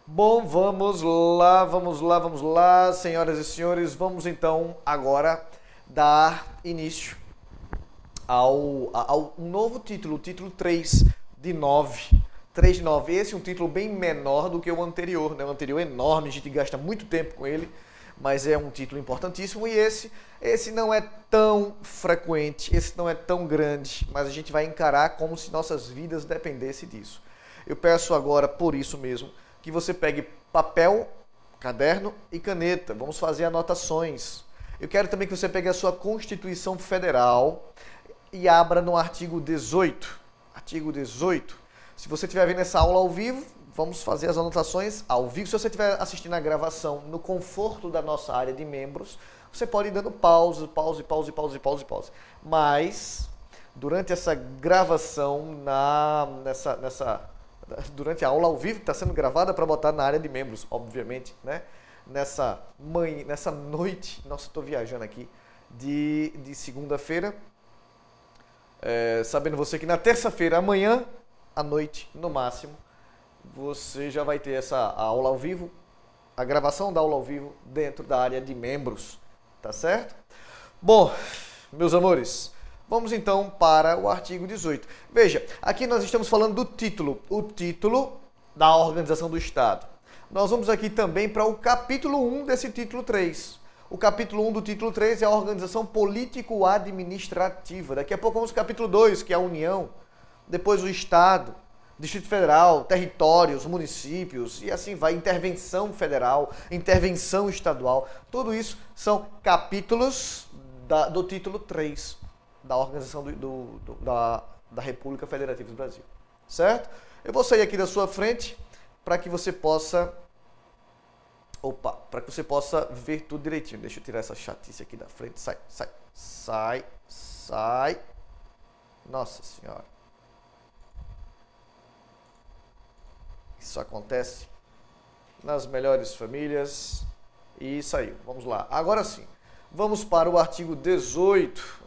Bom, vamos lá, senhoras e senhores. Vamos então agora dar início ao novo título, o título 3 de 9. 3 de 9. Esse é um título bem menor do que o anterior, né? O anterior é enorme, a gente gasta muito tempo com ele, mas é um título importantíssimo. E esse não é tão frequente, esse não é tão grande, mas a gente vai encarar como se nossas vidas dependessem disso. Eu peço agora, por isso mesmo, que você pegue papel, caderno e caneta. Vamos fazer anotações. Eu quero também que você pegue a sua Constituição Federal e abra no artigo 18. Artigo 18. Se você estiver vendo essa aula ao vivo, vamos fazer as anotações ao vivo. Se você estiver assistindo a gravação no conforto da nossa área de membros, você pode ir dando pause. Mas, durante essa gravação, durante a aula ao vivo, que está sendo gravada para botar na área de membros, obviamente, né? Nessa noite, nossa, estou viajando aqui, de segunda-feira, sabendo você que na terça-feira, amanhã, à noite, no máximo, você já vai ter essa aula ao vivo, a gravação da aula ao vivo dentro da área de membros, tá certo? Bom, meus amores, vamos então para o artigo 18. Veja, aqui nós estamos falando do título, o título da organização do Estado. Nós vamos aqui também para o capítulo 1 desse título 3. O capítulo 1 do título 3 é a organização político-administrativa. Daqui a pouco vamos para o capítulo 2, que é a União. Depois o Estado, Distrito Federal, territórios, municípios e assim vai. Intervenção federal, intervenção estadual. Tudo isso são capítulos do título 3 da organização da República Federativa do Brasil. Certo? Eu vou sair aqui da sua frente para que você possa... para que você possa ver tudo direitinho. Deixa eu tirar essa chatice aqui da frente. Sai. Nossa Senhora. Isso acontece nas melhores famílias e saiu. Vamos lá. Agora sim, vamos para o artigo 18.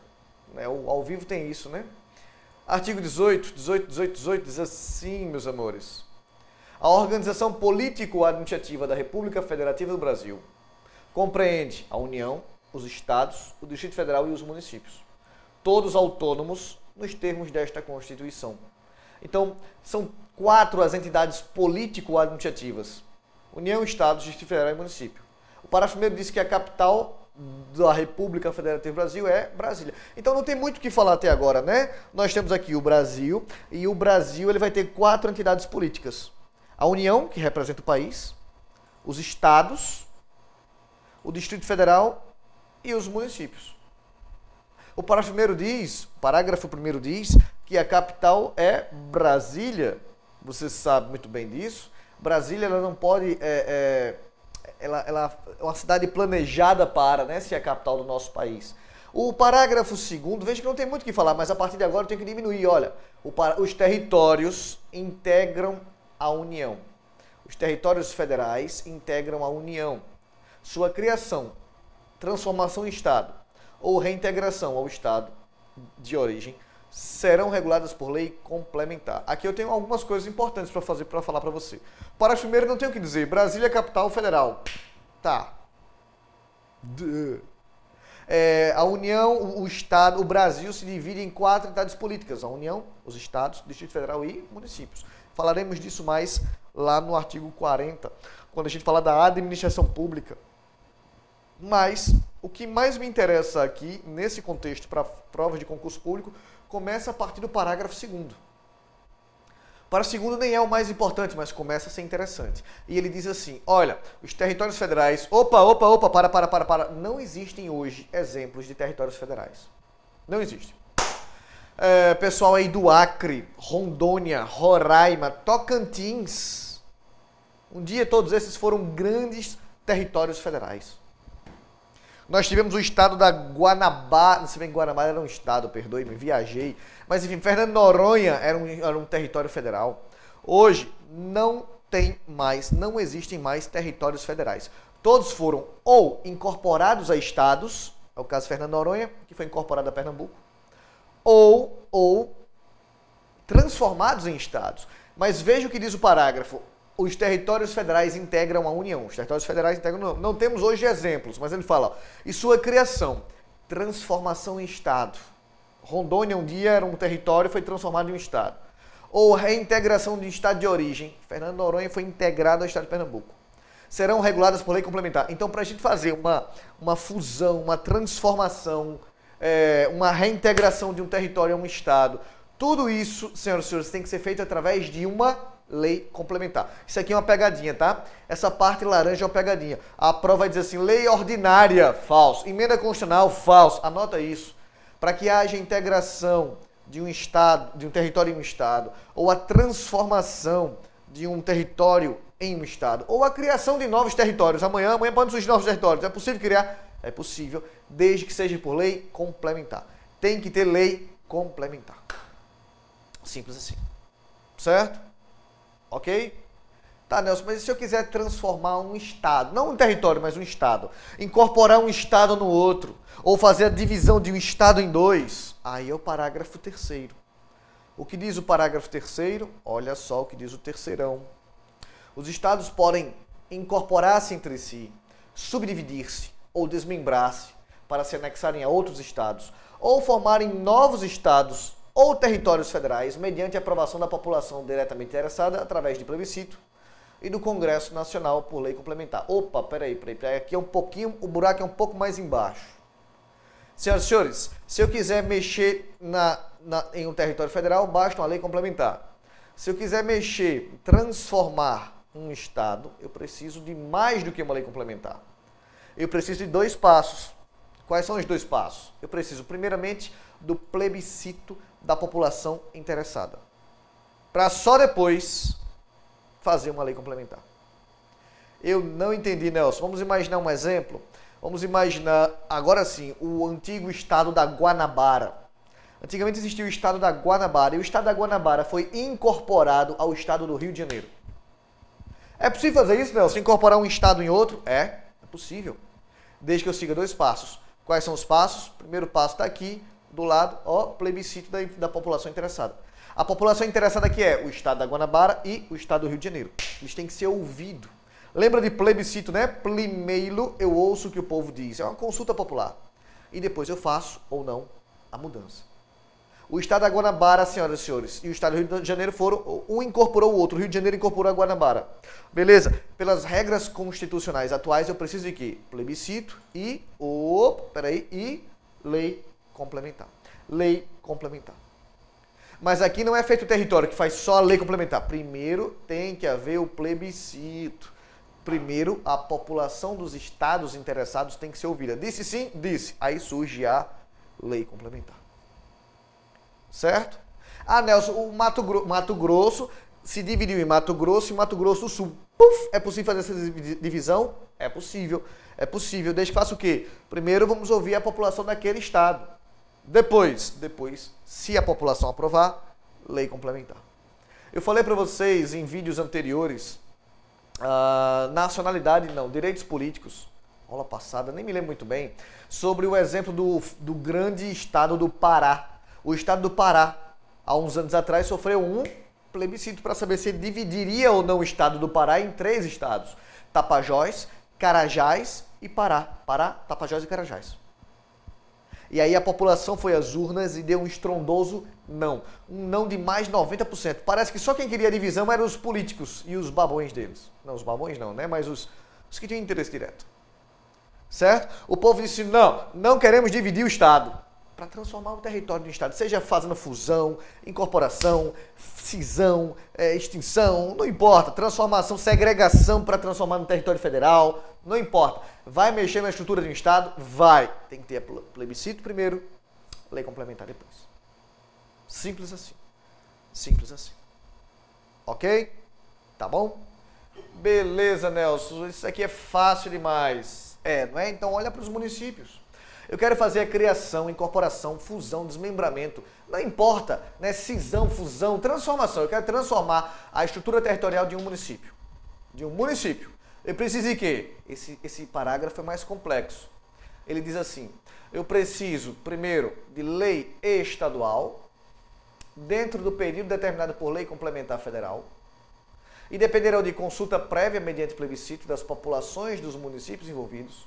Ao vivo tem isso, né? Artigo 18 diz assim, meus amores. A organização político-administrativa da República Federativa do Brasil compreende a União, os Estados, o Distrito Federal e os municípios, todos autônomos nos termos desta Constituição. Então, são 4 as entidades político-administrativas: União, Estados, Distrito Federal e município. O parágrafo 1º diz que a capital da República Federativa do Brasil é Brasília. Então não tem muito o que falar até agora, né? Nós temos aqui o Brasil, e o Brasil ele vai ter 4 entidades políticas: a União, que representa o país, os Estados, o Distrito Federal e os municípios. O parágrafo 1º diz que a capital é Brasília. Você sabe muito bem disso. Brasília ela não pode... ela é uma cidade planejada para, né, ser a capital do nosso país. O parágrafo 2º, veja que não tem muito o que falar, mas a partir de agora eu tenho que diminuir. Olha, os territórios integram a União. Os territórios federais integram a União. Sua criação, transformação em Estado ou reintegração ao Estado de origem serão reguladas por lei complementar. Aqui eu tenho algumas coisas importantes para falar para você. Parágrafo 1º não tenho o que dizer. Brasília é capital federal. Tá. A União, o Estado, o Brasil se divide em 4 entidades políticas: a União, os Estados, o Distrito Federal e municípios. Falaremos disso mais lá no artigo 40, quando a gente falar da administração pública. Mas o que mais me interessa aqui, nesse contexto, para provas de concurso público, começa a partir do parágrafo 2º. O parágrafo 2º nem é o mais importante, mas começa a ser interessante. E ele diz assim: olha, os territórios federais... Para. Não existem hoje exemplos de territórios federais. Não existem. Pessoal aí do Acre, Rondônia, Roraima, Tocantins. Um dia todos esses foram grandes territórios federais. Nós tivemos o estado da Guanabara, se bem que Guanabara era um estado, perdoe-me, viajei. Mas enfim, Fernando de Noronha era um território federal. Hoje não existem mais territórios federais. Todos foram ou incorporados a estados, é o caso de Fernando de Noronha, que foi incorporado a Pernambuco, ou transformados em estados. Mas veja o que diz o parágrafo. os territórios federais integram a União. Os territórios federais integram... Não temos hoje exemplos, mas ele fala, ó, e sua criação, transformação em Estado. Rondônia um dia era um território e foi transformado em um Estado. Ou reintegração de Estado de origem. Fernando de Noronha foi integrado ao Estado de Pernambuco. Serão reguladas por lei complementar. Então, para a gente fazer uma fusão, uma transformação, uma reintegração de um território a um Estado, tudo isso, senhoras e senhores, tem que ser feito através de uma lei complementar. Isso aqui é uma pegadinha, tá? Essa parte laranja é uma pegadinha. A prova vai dizer assim, lei ordinária, falso. Emenda constitucional, falso. Anota isso. Para que haja integração de um Estado, de um território em um Estado, ou a transformação de um território em um Estado, ou a criação de novos territórios. Amanhã podem surgir novos territórios. É possível criar? É possível, desde que seja por lei complementar. Tem que ter lei complementar. Simples assim. Certo? Ok? Tá, Nelson, mas e se eu quiser transformar um Estado, não um território, mas um Estado, incorporar um Estado no outro, ou fazer a divisão de um Estado em dois, aí é o parágrafo 3º. O que diz o parágrafo 3º? Olha só o que diz o terceirão. Os Estados podem incorporar-se entre si, subdividir-se ou desmembrar-se para se anexarem a outros Estados, ou formarem novos Estados ou territórios federais mediante a aprovação da população diretamente interessada através de plebiscito e do Congresso Nacional por lei complementar. Opa, peraí, aqui é um pouquinho, o buraco é um pouco mais embaixo. Senhoras e senhores, se eu quiser mexer em um território federal, basta uma lei complementar. Se eu quiser mexer, transformar um Estado, eu preciso de mais do que uma lei complementar. Eu preciso de 2 passos. Quais são os 2 passos? Eu preciso, primeiramente, do plebiscito da população interessada, para só depois fazer uma lei complementar. Eu não entendi, Nelson. Vamos imaginar um exemplo? Vamos imaginar, agora sim, o antigo estado da Guanabara. Antigamente existia o estado da Guanabara e o estado da Guanabara foi incorporado ao estado do Rio de Janeiro. É possível fazer isso, Nelson? Incorporar um estado em outro? É possível. Desde que eu siga 2 passos. Quais são os passos? O primeiro passo está aqui, do lado, ó, plebiscito da população interessada. A população interessada aqui é o estado da Guanabara e o estado do Rio de Janeiro. Eles têm que ser ouvidos. Lembra de plebiscito, né? Primeiro eu ouço o que o povo diz. É uma consulta popular. E depois eu faço, ou não, a mudança. O estado da Guanabara, senhoras e senhores, e o estado do Rio de Janeiro foram, um incorporou o outro. O Rio de Janeiro incorporou a Guanabara. Beleza? Pelas regras constitucionais atuais, eu preciso de quê? Plebiscito e lei complementar. Lei complementar. Mas aqui não é feito o território que faz só a lei complementar. Primeiro tem que haver o plebiscito. Primeiro a população dos estados interessados tem que ser ouvida. Disse sim? Disse. Aí surge a lei complementar. Certo? Ah, Nelson, o Mato Grosso se dividiu em Mato Grosso e Mato Grosso do Sul. Puf, é possível fazer essa divisão? É possível. É possível. Desde que faça o quê? Primeiro vamos ouvir a população daquele estado. Depois, se a população aprovar, lei complementar. Eu falei para vocês em vídeos anteriores, nacionalidade não, direitos políticos, aula passada, nem me lembro muito bem, sobre o exemplo do grande estado do Pará. O estado do Pará, há uns anos atrás, sofreu um plebiscito para saber se dividiria ou não o estado do Pará em 3 estados. Tapajós, Carajás e Pará. Pará, Tapajós e Carajás. E aí a população foi às urnas e deu um estrondoso não. Um não de mais de 90%. Parece que só quem queria a divisão eram os políticos e os babões deles. Não, os babões não, né? Mas os que tinham interesse direto. Certo? O povo disse, não queremos dividir o Estado. Para transformar o território de um Estado, seja fazendo fusão, incorporação, cisão, extinção, não importa. Transformação, segregação para transformar no território federal, não importa. Vai mexer na estrutura de um Estado? Vai. Tem que ter plebiscito primeiro, lei complementar depois. Simples assim. Simples assim. Ok? Tá bom? Beleza, Nelson. Isso aqui é fácil demais. Não é? Então olha para os municípios. Eu quero fazer a criação, incorporação, fusão, desmembramento. Não importa, né? Cisão, fusão, transformação. Eu quero transformar a estrutura territorial de um município. Eu preciso de quê? Esse parágrafo é mais complexo. Ele diz assim, eu preciso, primeiro, de lei estadual, dentro do período determinado por lei complementar federal. e dependerão de consulta prévia mediante plebiscito das populações dos municípios envolvidos,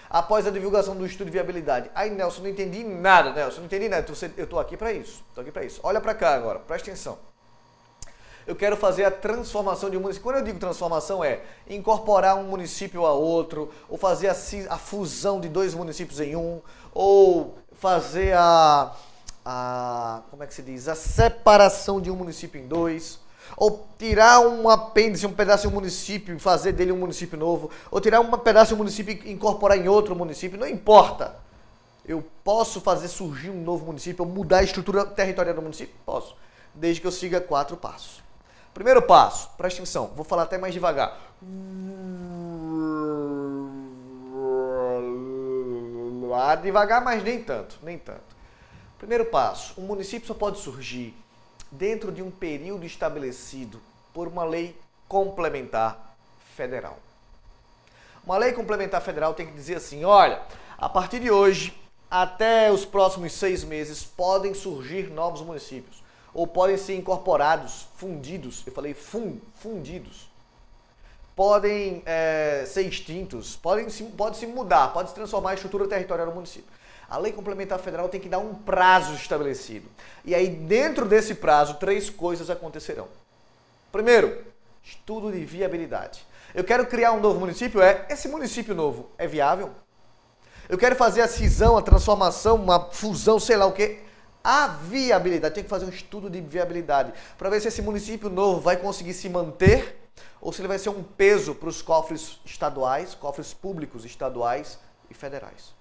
após a divulgação do estudo de viabilidade. Aí, Nelson, não entendi nada, Nelson, não entendi nada. Eu estou aqui para isso, Olha para cá agora, presta atenção. Eu quero fazer a transformação de um município. Quando eu digo transformação é incorporar um município a outro, ou fazer a fusão de dois municípios em um, ou fazer como é que se diz? A separação de um município em dois, ou tirar um apêndice, um pedaço de um município e fazer dele um município novo, ou tirar um pedaço de um município e incorporar em outro município, não importa. Eu posso fazer surgir um novo município, ou mudar a estrutura territorial do município? Posso, desde que eu siga 4 passos. Primeiro passo, presta atenção, vou falar até mais devagar. Devagar, mas nem tanto. Primeiro passo, um município só pode surgir dentro de um período estabelecido por uma lei complementar federal. Uma lei complementar federal tem que dizer assim, olha, a partir de hoje, até os próximos 6 meses, podem surgir novos municípios. Ou podem ser incorporados, fundidos, eu falei fundidos. Podem ser extintos, pode se mudar, pode se transformar em estrutura territorial do município. A lei complementar federal tem que dar um prazo estabelecido. E aí, dentro desse prazo, 3 coisas acontecerão. Primeiro, estudo de viabilidade. Eu quero criar um novo município, esse município novo é viável? Eu quero fazer a cisão, a transformação, uma fusão, sei lá o quê. A viabilidade, tem que fazer um estudo de viabilidade para ver se esse município novo vai conseguir se manter ou se ele vai ser um peso para os cofres estaduais, cofres públicos estaduais e federais.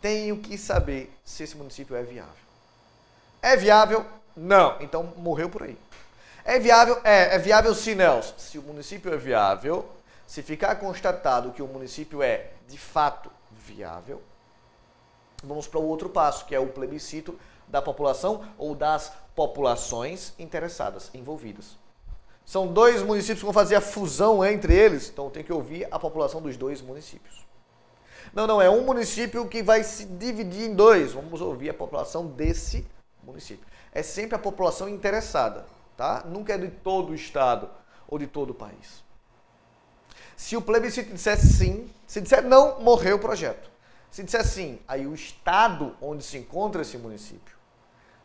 Tenho que saber se esse município é viável. É viável? Não. Então morreu por aí. É viável? É viável sim, Nelson. Se o município é viável, se ficar constatado que o município é de fato viável, vamos para o outro passo, que é o plebiscito da população ou das populações interessadas, envolvidas. São 2 municípios que vão fazer a fusão entre eles, então tem que ouvir a população dos 2 municípios. Não, é um município que vai se dividir em 2, vamos ouvir a população desse município. É sempre a população interessada, tá? Nunca é de todo o estado ou de todo o país. Se o plebiscito disser sim, se disser não, morreu o projeto. Se disser sim, aí o estado onde se encontra esse município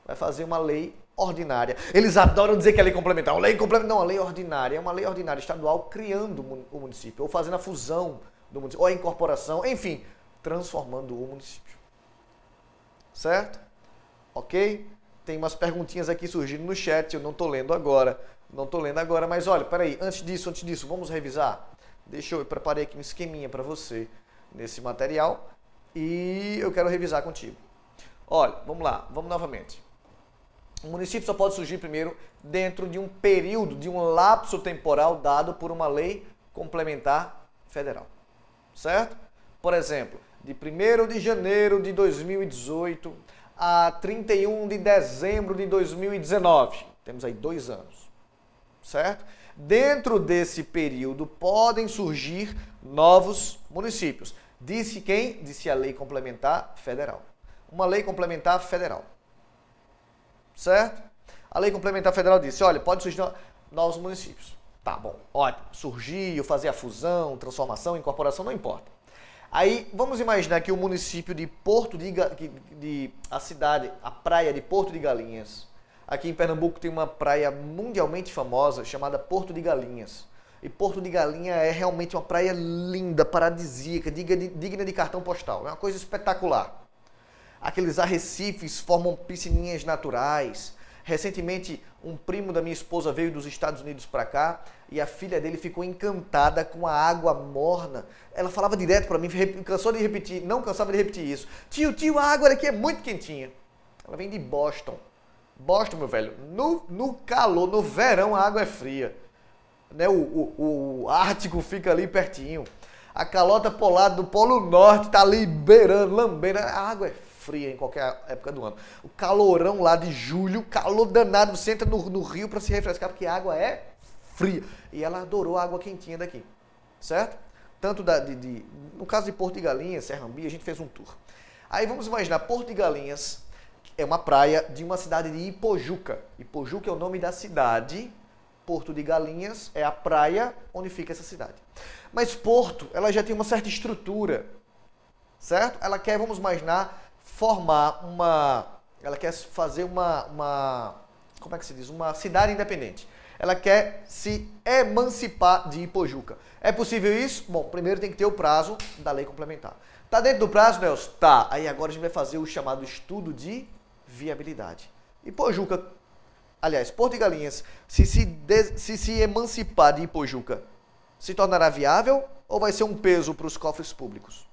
vai fazer uma lei ordinária. Eles adoram dizer que é lei complementar. Lei complementar. Não, a lei ordinária é uma lei ordinária estadual criando o município, ou fazendo a fusão do município, ou a incorporação, enfim, transformando o município. Certo? Ok? Tem umas perguntinhas aqui surgindo no chat, eu não estou lendo agora. Mas olha, peraí, antes disso, vamos revisar? Eu preparei aqui um esqueminha para você nesse material e eu quero revisar contigo. Olha, vamos lá, vamos novamente. O município só pode surgir primeiro dentro de um período, de um lapso temporal dado por uma lei complementar federal. Certo? Por exemplo, de 1º de janeiro de 2018 a 31 de dezembro de 2019. Temos aí 2 anos. Certo? Dentro desse período podem surgir novos municípios. Disse quem? Disse a lei complementar federal. Uma lei complementar federal. Certo? A lei complementar federal disse, olha, pode surgir novos municípios. Tá bom, ótimo. Surgiu, fazer a fusão, transformação, incorporação, não importa. Aí, vamos imaginar que o município de a praia de Porto de Galinhas. Aqui em Pernambuco tem uma praia mundialmente famosa chamada Porto de Galinhas. E Porto de Galinha é realmente uma praia linda, paradisíaca, digna de cartão postal. É uma coisa espetacular. Aqueles arrecifes formam piscininhas naturais. Recentemente, um primo da minha esposa veio dos Estados Unidos para cá e a filha dele ficou encantada com a água morna. Ela falava direto para mim, não cansava de repetir isso. Tio, a água aqui é muito quentinha. Ela vem de Boston. Boston, meu velho, no calor, no verão a água é fria. Né? O Ártico fica ali pertinho. A calota polar do Polo Norte está ali lambendo. A água é fria em qualquer época do ano. O calorão lá de julho, calor danado, você entra no rio para se refrescar porque a água é fria. E ela adorou a água quentinha daqui, certo? Tanto no caso de Porto de Galinhas, Serrambi, a gente fez um tour. Aí vamos imaginar, Porto de Galinhas é uma praia de uma cidade de Ipojuca. Ipojuca é o nome da cidade Porto de Galinhas é a praia onde fica essa cidade. Mas Porto, ela já tem uma certa estrutura, certo? Ela quer, vamos imaginar, formar uma... Ela quer fazer como é que se diz? Uma cidade independente. Ela quer se emancipar de Ipojuca. É possível isso? Bom, primeiro tem que ter o prazo da lei complementar. Tá dentro do prazo, Nelson? Tá. Aí agora a gente vai fazer o chamado estudo de viabilidade. Ipojuca, aliás, Porto de Galinhas, se emancipar de Ipojuca, se tornará viável ou vai ser um peso para os cofres públicos?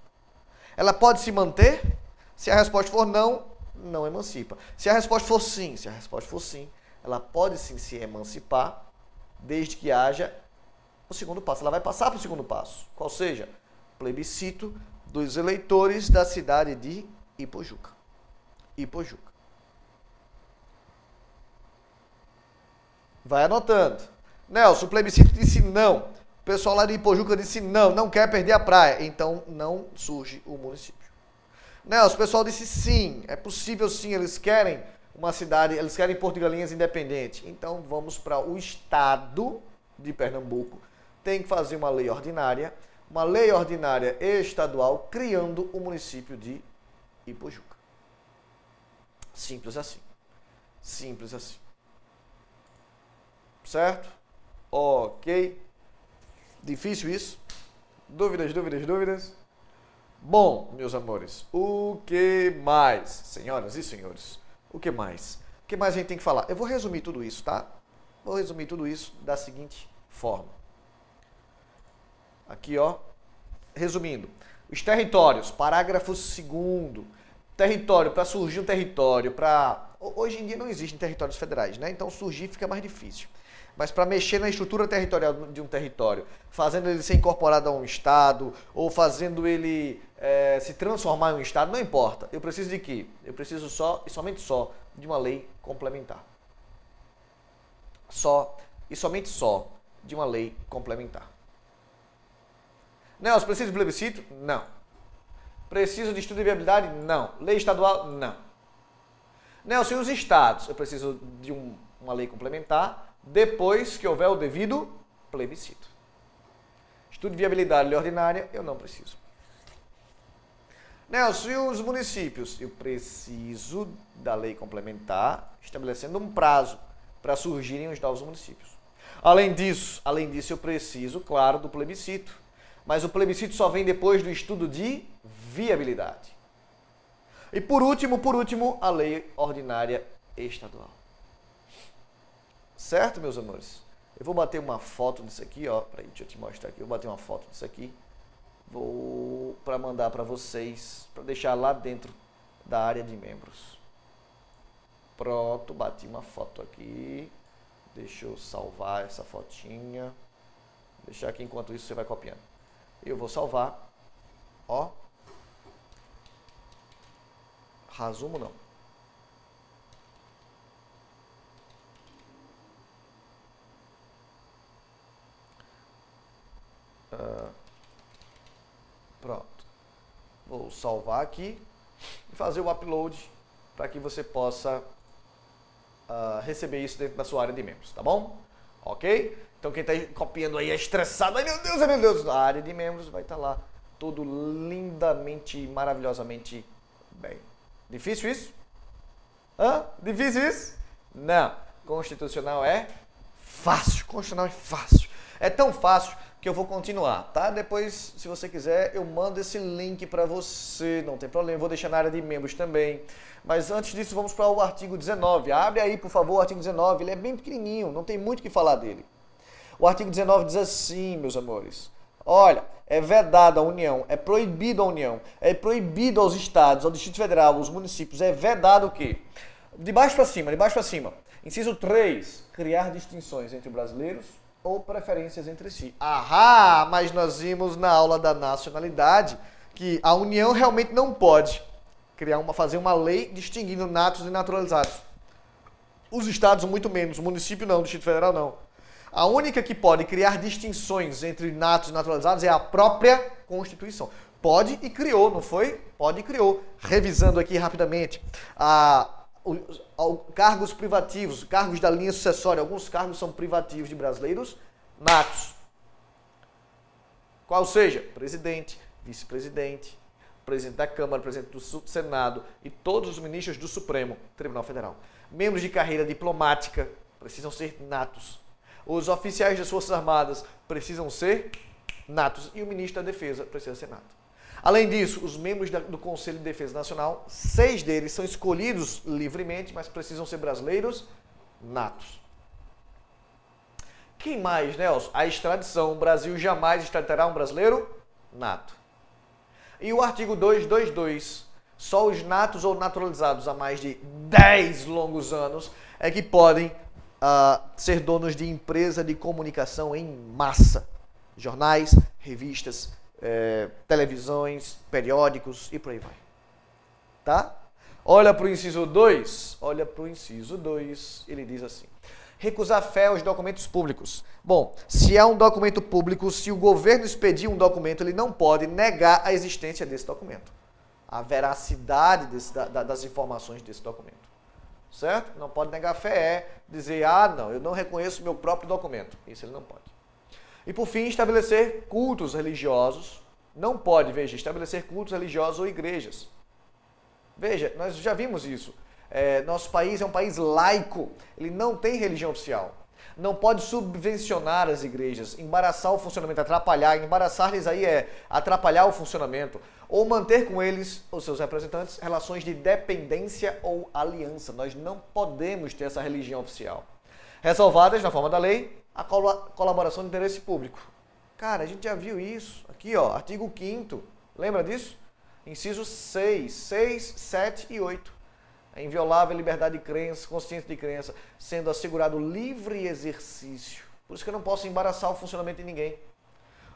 Ela pode se manter? Se a resposta for não, não emancipa. Se a resposta for sim, ela pode sim se emancipar, desde que haja o segundo passo. Ela vai passar para o segundo passo, qual seja, plebiscito dos eleitores da cidade de Ipojuca. Ipojuca. Vai anotando. Nelson, o plebiscito disse não. O pessoal lá de Ipojuca disse não, não quer perder a praia. Então não surge o município. Nelson, o pessoal disse sim, é possível sim, eles querem uma cidade, eles querem Porto de Galinhas independente. Então vamos para o estado de Pernambuco. Tem que fazer uma lei ordinária estadual, criando o município de Ipojuca. Simples assim. Simples assim. Certo? Ok. Difícil isso? Dúvidas? Bom, meus amores, o que mais? Senhoras e senhores, o que mais? O que mais a gente tem que falar? Eu vou resumir tudo isso, tá? Vou resumir tudo isso da seguinte forma. Aqui, ó. Resumindo. Os territórios, parágrafo 2º. Território, para surgir um território, hoje em dia não existem territórios federais, né? Então surgir fica mais difícil. Mas para mexer na estrutura territorial de um território, fazendo ele ser incorporado a um estado, ou fazendo ele se transformar em um estado, não importa. Eu preciso de quê? Eu preciso somente de uma lei complementar. Somente de uma lei complementar. Nelson, preciso de plebiscito? Não. Preciso de estudo de viabilidade? Não. Lei estadual? Não. Nelson, e os estados? Eu preciso de uma lei complementar depois que houver o devido plebiscito. Estudo de viabilidade, lei ordinária, eu não preciso. Nelson, e os municípios? Eu preciso da lei complementar, estabelecendo um prazo para surgirem os novos municípios. Além disso, eu preciso, claro, do plebiscito. Mas o plebiscito só vem depois do estudo de viabilidade. E por último, a lei ordinária estadual. Certo, meus amores? Eu vou bater uma foto disso aqui, ó. Peraí, deixa eu te mostrar aqui. Eu vou bater uma foto disso aqui. Vou para mandar para vocês, para deixar lá dentro da área de membros. Pronto, bati uma foto aqui. Deixa eu salvar essa fotinha. Vou deixar aqui enquanto isso você vai copiando. Eu vou salvar. Ó. Resumo não. Pronto. Vou salvar aqui e fazer o upload para que você possa receber isso dentro da sua área de membros, tá bom? Ok? Então quem está copiando aí é estressado. Ai meu Deus, a área de membros vai estar lá tudo lindamente, maravilhosamente bem. Difícil isso? Difícil isso? Não. Constitucional é fácil. Constitucional é fácil. É tão fácil que eu vou continuar, tá? Depois, se você quiser, eu mando esse link para você, não tem problema. Eu vou deixar na área de membros também. Mas antes disso, vamos para o artigo 19. Abre aí, por favor, o artigo 19. Ele é bem pequenininho, não tem muito o que falar dele. O artigo 19 diz assim, meus amores. Olha, é vedada a União, é proibido a União, é proibido aos estados, ao Distrito Federal, aos municípios, é vedado o quê? De baixo para cima. Inciso 3, criar distinções entre brasileiros ou preferências entre si. Mas nós vimos na aula da nacionalidade que a União realmente não pode fazer uma lei distinguindo natos e naturalizados. Os estados muito menos, o município não, o Distrito Federal não. A única que pode criar distinções entre natos e naturalizados é a própria Constituição. Pode e criou, não foi? Pode e criou. Revisando aqui rapidamente, cargos privativos, cargos da linha sucessória, alguns cargos são privativos de brasileiros natos. Qual seja? Presidente, vice-presidente, presidente da Câmara, presidente do Senado e todos os ministros do Supremo Tribunal Federal. Membros de carreira diplomática precisam ser natos. Os oficiais das Forças Armadas precisam ser natos e o ministro da Defesa precisa ser nato. Além disso, os membros do Conselho de Defesa Nacional, 6 deles são escolhidos livremente, mas precisam ser brasileiros natos. Quem mais, Nelson? A extradição. O Brasil jamais extraditará um brasileiro nato. E o artigo 222. Só os natos ou naturalizados há mais de 10 longos anos é que podem ser donos de empresa de comunicação em massa. Jornais, revistas, televisões, periódicos e por aí vai. Tá? Olha para o inciso 2. Olha para o inciso 2. Ele diz assim. Recusar fé aos documentos públicos. Bom, se há um documento público, se o governo expedir um documento, ele não pode negar a existência desse documento. A veracidade das informações desse documento. Certo? Não pode negar fé, é dizer, não, eu não reconheço meu próprio documento. Isso ele não pode. E por fim, estabelecer cultos religiosos. Não pode, veja, estabelecer cultos religiosos ou igrejas. Veja, nós já vimos isso. Nosso país é um país laico, ele não tem religião oficial. Não pode subvencionar as igrejas, embaraçar o funcionamento, atrapalhar. Embaraçar-lhes aí é atrapalhar o funcionamento ou manter com eles, os seus representantes, relações de dependência ou aliança. Nós não podemos ter essa religião oficial. Ressalvadas, na forma da lei, a colaboração de interesse público. Cara, a gente já viu isso. Aqui, ó, artigo 5º. Lembra disso? Incisos 6, 7 e 8. A inviolável liberdade de crença, consciência de crença, sendo assegurado livre exercício. Por isso que eu não posso embaraçar o funcionamento de ninguém.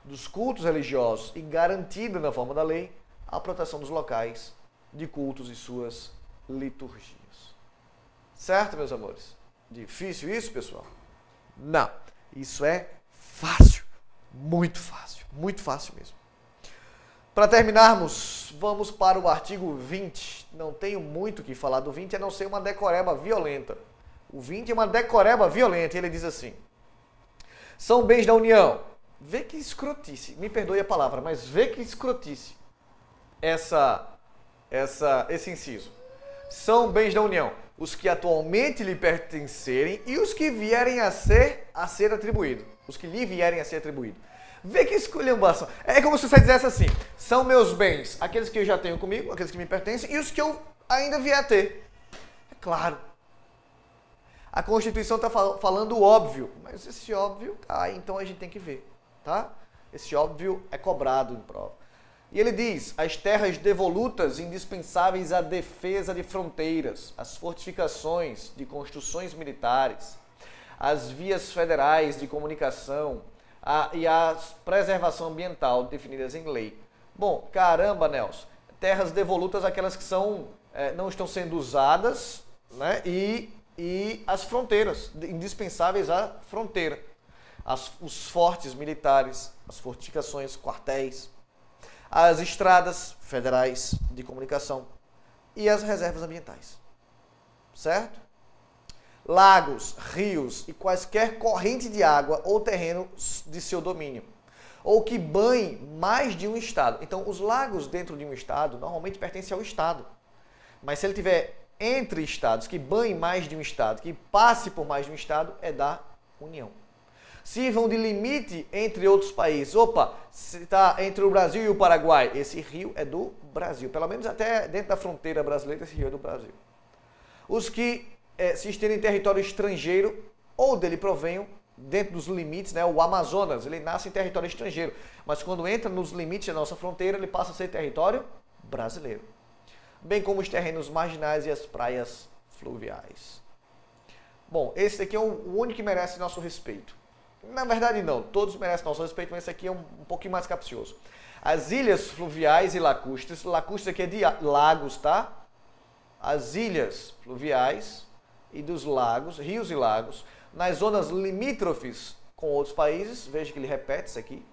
Dos cultos religiosos e garantida na forma da lei a proteção dos locais de cultos e suas liturgias. Certo, meus amores? Difícil isso, pessoal? Não. Isso é fácil. Muito fácil mesmo. Para terminarmos, vamos para o artigo 20. Não tenho muito o que falar do 20, a não ser uma decoreba violenta. O 20 é uma decoreba violenta, e ele diz assim. São bens da União. Vê que escrotice, me perdoe a palavra, mas vê que escrotice esse inciso. São bens da União, os que atualmente lhe pertencerem e os que vierem a ser atribuído. Os que lhe vierem a ser atribuído. Vê que esculhambação. É como se você dissesse assim, são meus bens, aqueles que eu já tenho comigo, aqueles que me pertencem, e os que eu ainda vier a ter. É claro. A Constituição está falando o óbvio, mas esse óbvio, então a gente tem que ver, tá? Esse óbvio é cobrado em prova. E ele diz, as terras devolutas indispensáveis à defesa de fronteiras, as fortificações de construções militares, as vias federais de comunicação, e a preservação ambiental definidas em lei. Bom, caramba, Nelson, terras devolutas, aquelas que não estão sendo usadas, né? E as fronteiras, indispensáveis à fronteira. Os fortes militares, as fortificações, quartéis, as estradas federais de comunicação e as reservas ambientais. Certo? Lagos, rios e quaisquer corrente de água ou terreno de seu domínio, ou que banhe mais de um estado. Então, os lagos dentro de um estado normalmente pertencem ao estado. Mas se ele tiver entre estados, que banhe mais de um estado, que passe por mais de um estado, é da União. Sirvam de limite entre outros países. Opa, se está entre o Brasil e o Paraguai, esse rio é do Brasil. Pelo menos até dentro da fronteira brasileira, esse rio é do Brasil. Os que se estendem em território estrangeiro ou dele provenham dentro dos limites, né? O Amazonas, ele nasce em território estrangeiro, mas quando entra nos limites da nossa fronteira, ele passa a ser território brasileiro. Bem como os terrenos marginais e as praias fluviais. Bom, esse aqui é o único que merece nosso respeito. Na verdade não, todos merecem nosso respeito, mas esse aqui é um pouquinho mais capcioso. As ilhas fluviais e lacustres, lacustres aqui é de lagos, tá? As ilhas fluviais e dos lagos, rios e lagos, nas zonas limítrofes com outros países, veja que ele repete isso aqui,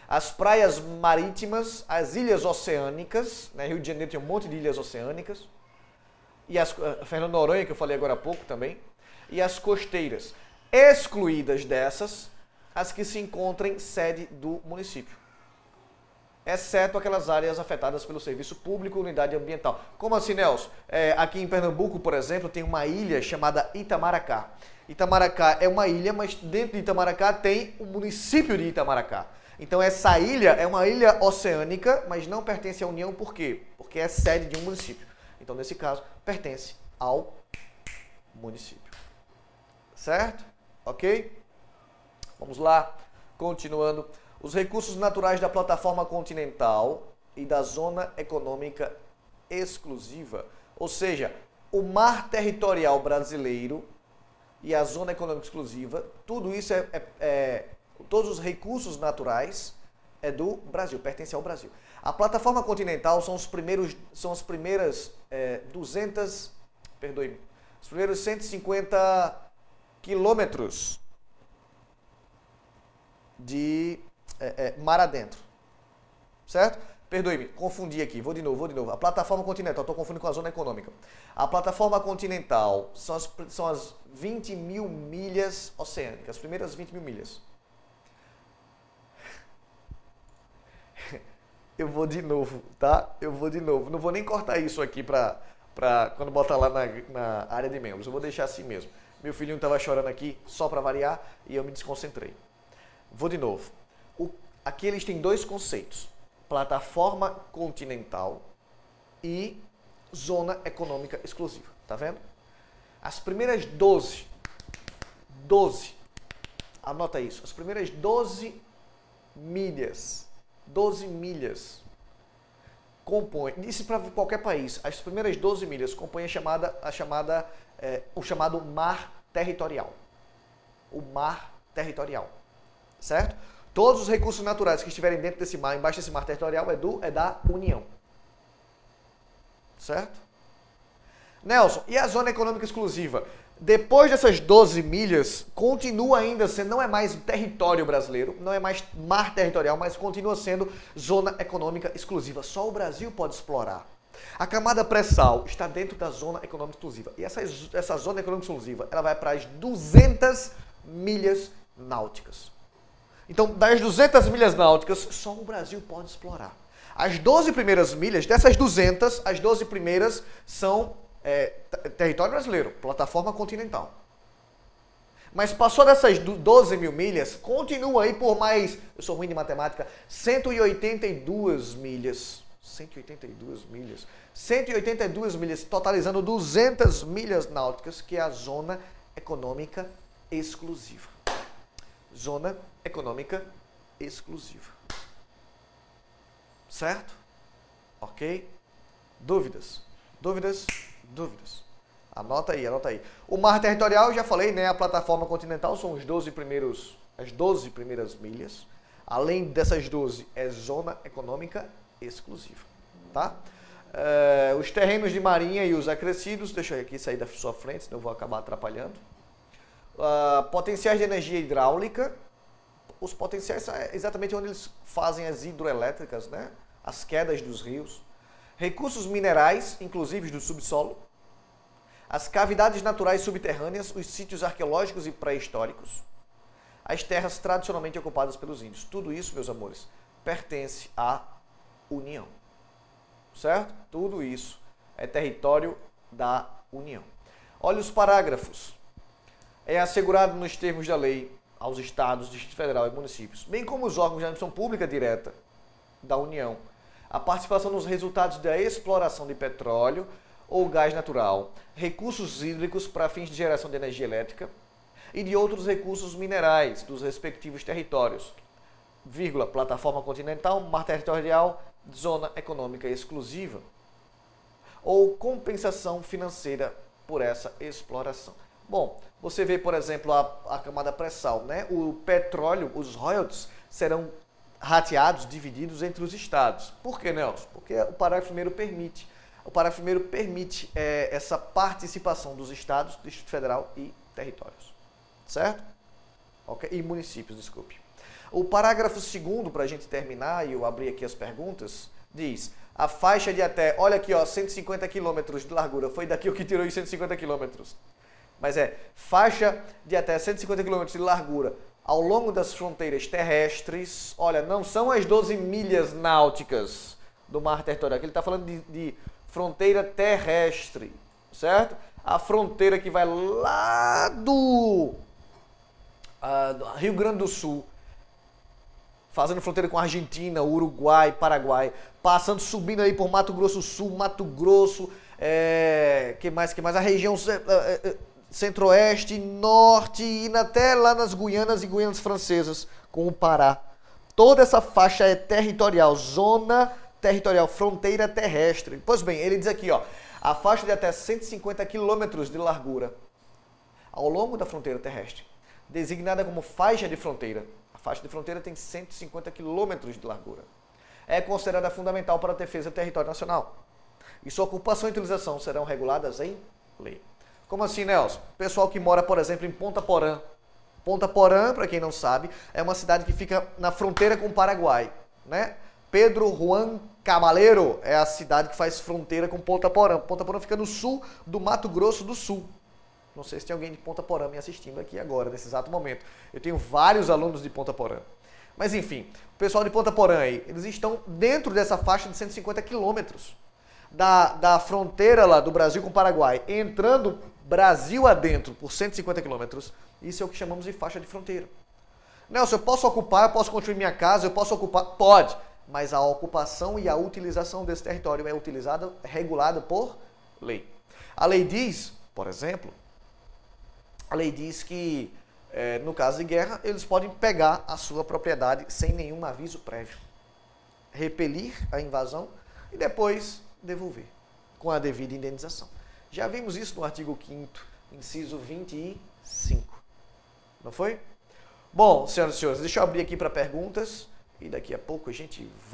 as praias marítimas, as ilhas oceânicas, né? Rio de Janeiro tem um monte de ilhas oceânicas, e as Fernando Noronha, que eu falei agora há pouco também, e as costeiras. Excluídas dessas, as que se encontrem sede do município, exceto aquelas áreas afetadas pelo serviço público, unidade ambiental. Como assim, Nelson? Aqui em Pernambuco, por exemplo, tem uma ilha chamada Itamaracá. Itamaracá é uma ilha, mas dentro de Itamaracá tem o município de Itamaracá. Então essa ilha é uma ilha oceânica, mas não pertence à União, por quê? Porque é sede de um município. Então, nesse caso, pertence ao município. Certo? Ok? Vamos lá, continuando. Os recursos naturais da plataforma continental e da zona econômica exclusiva, ou seja, o mar territorial brasileiro e a zona econômica exclusiva, tudo isso todos os recursos naturais é do Brasil, pertence ao Brasil. A plataforma continental são os primeiros 150 quilômetros de mar adentro, certo? Perdoe-me, confundi aqui, vou de novo. A plataforma continental, estou confundindo com a zona econômica. A plataforma continental são as 20 mil milhas oceânicas, as primeiras 20 mil milhas. Eu vou de novo, tá? Não vou nem cortar isso aqui pra quando botar lá na área de membros. Eu vou deixar assim mesmo. Meu filhinho estava chorando aqui, só para variar, e eu me desconcentrei. Vou de novo. Aqui eles têm dois conceitos. Plataforma continental e zona econômica exclusiva. Tá vendo? As primeiras 12, anota isso, as primeiras 12 milhas compõem, isso para qualquer país, as primeiras 12 milhas compõem o chamado mar territorial. O mar territorial, certo? Todos os recursos naturais que estiverem dentro desse mar, embaixo desse mar territorial, é da União. Certo? Nelson, e a zona econômica exclusiva? Depois dessas 12 milhas, continua ainda sendo, não é mais território brasileiro, não é mais mar territorial, mas continua sendo zona econômica exclusiva. Só o Brasil pode explorar. A camada pré-sal está dentro da zona econômica exclusiva. E essa zona econômica exclusiva, ela vai para as 200 milhas náuticas. Então, das 200 milhas náuticas, só o Brasil pode explorar. As 12 primeiras milhas, dessas 200, as 12 primeiras são território brasileiro, plataforma continental. Mas passou dessas 12 mil milhas, continua aí por mais, eu sou ruim de matemática, 182 milhas. 182 milhas, totalizando 200 milhas náuticas, que é a zona econômica exclusiva. Zona econômica exclusiva. Certo? Ok? Dúvidas? Anota aí. O mar territorial, já falei, né? A plataforma continental são as 12 primeiras milhas. Além dessas 12, é zona econômica exclusiva. Tá? Os terrenos de marinha e os acrescidos, deixa eu aqui sair da sua frente, senão eu vou acabar atrapalhando. Potenciais de energia hidráulica. Os potenciais são exatamente onde eles fazem as hidroelétricas, né? As quedas dos rios. Recursos minerais, inclusive do subsolo. As cavidades naturais subterrâneas, os sítios arqueológicos e pré-históricos. As terras tradicionalmente ocupadas pelos índios. Tudo isso, meus amores, pertence à União. Certo? Tudo isso é território da União. Olha os parágrafos. É assegurado nos termos da lei aos estados, Distrito Federal e municípios, bem como os órgãos de administração pública direta da União, a participação nos resultados da exploração de petróleo ou gás natural, recursos hídricos para fins de geração de energia elétrica e de outros recursos minerais dos respectivos territórios, plataforma continental, mar territorial, zona econômica exclusiva, ou compensação financeira por essa exploração. Bom, você vê, por exemplo, a camada pré-sal, né? O petróleo, os royalties, serão rateados, divididos entre os estados. Por que, Nelson? Porque o parágrafo primeiro permite. O parágrafo primeiro permite essa participação dos estados, Distrito Federal e territórios. Certo? Okay? E municípios, desculpe. O parágrafo segundo, para a gente terminar, e eu abrir aqui as perguntas, diz, a faixa de até, olha aqui, ó, 150 quilômetros de largura, foi daqui o que tirou os 150 quilômetros. Mas faixa de até 150 quilômetros de largura ao longo das fronteiras terrestres, olha, não são as 12 milhas náuticas do mar territorial, aqui ele está falando de fronteira terrestre, certo? A fronteira que vai lá do Rio Grande do Sul, fazendo fronteira com a Argentina, Uruguai, Paraguai, passando, subindo aí por Mato Grosso do Sul, Mato Grosso, que mais? A região centro-oeste, norte, indo até lá nas Guianas e Guianas francesas, com o Pará. Toda essa faixa é territorial, zona territorial, fronteira terrestre. Pois bem, ele diz aqui, ó, a faixa de até 150 quilômetros de largura ao longo da fronteira terrestre, designada como faixa de fronteira. A faixa de fronteira tem 150 quilômetros de largura. É considerada fundamental para a defesa do território nacional. E sua ocupação e utilização serão reguladas em lei. Como assim, Nelson? Pessoal que mora, por exemplo, em Ponta Porã. Ponta Porã, para quem não sabe, é uma cidade que fica na fronteira com o Paraguai, né? Pedro Juan Caballero é a cidade que faz fronteira com Ponta Porã. Ponta Porã fica no sul do Mato Grosso do Sul. Não sei se tem alguém de Ponta Porã me assistindo aqui agora, nesse exato momento. Eu tenho vários alunos de Ponta Porã. Mas enfim, o pessoal de Ponta Porã aí, eles estão dentro dessa faixa de 150 quilômetros da fronteira lá do Brasil com o Paraguai, entrando Brasil adentro por 150 quilômetros. Isso é o que chamamos de faixa de fronteira. Nelson, eu posso ocupar, eu posso construir minha casa, eu posso ocupar? Pode, mas a ocupação e a utilização desse território é regulada por lei. A lei diz, por exemplo, a lei diz que, no caso de guerra, eles podem pegar a sua propriedade sem nenhum aviso prévio, repelir a invasão e depois devolver, com a devida indenização. Já vimos isso no artigo 5º, inciso 25. Não foi? Bom, senhoras e senhores, deixa eu abrir aqui para perguntas e daqui a pouco a gente volta.